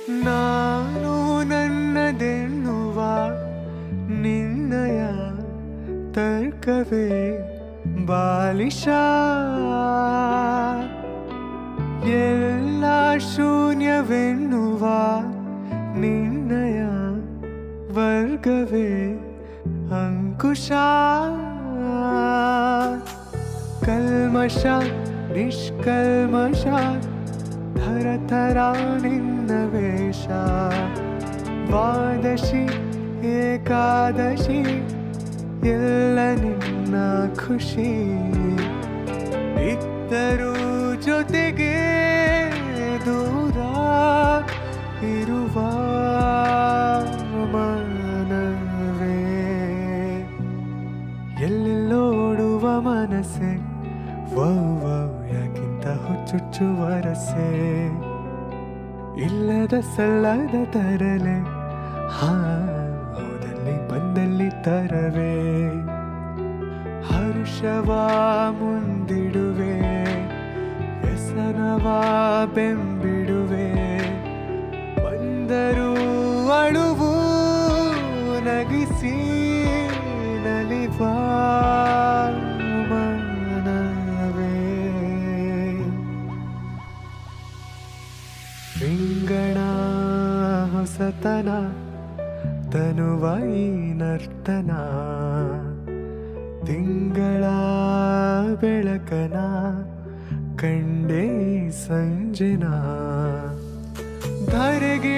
ನಾನು ನನ್ನದೆನ್ನುವ ನಿನ್ನಯ ತರ್ಕವೇ ಬಾಲಿಶ. ಎಲ್ಲ ಶೂನ್ಯವೆನ್ನುವ ನಿನ್ನಯ ವರ್ಗವೇ ಅಂಕುಶ. ಕಲ್ಮಶ ನಿಷ್ಕಲ್ಮಶ ಥರ ನಿನ್ನ ವೇಷ. ದ್ವಾದಶಿ ಏಕಾದಶಿ ಎಲ್ಲ ನಿನ್ನ ಖುಷಿ. ಇದ್ದರೂ ಜೊತೆಗೆ ದೂರ ಇರುವ ಮನವೇ. ಎಲ್ಲೆಲ್ಲೋಡುವ ಮನಸ್ಸೆ ವೌ ಯಾಕಿಂತ ಹುಚ್ಚುಚ್ಚುವ ರಸೆ. ಇಲ್ಲದ ಸಲ್ಲದ ತರಲೆ ಹೋದಲ್ಲಿ ಬಂದಲ್ಲಿ ತರವೇ. ಹರ್ಷವ ಮುಂದಿಡುವೆ ವ್ಯಸನವ ಬೆಂಬಿಡುವೆ. ಬಂದರೂ ಅಳುವು ನಗಿಸಿ ನಲಿವ ಮನವೇ. ರಿಂಗಣ ಹೊಸತನ ತನುವ ಈ ನರ್ತನ. ತಿಂಗಳ ಬೆಳಕನ ಕಂಡೇ ಸಂಜೆನ.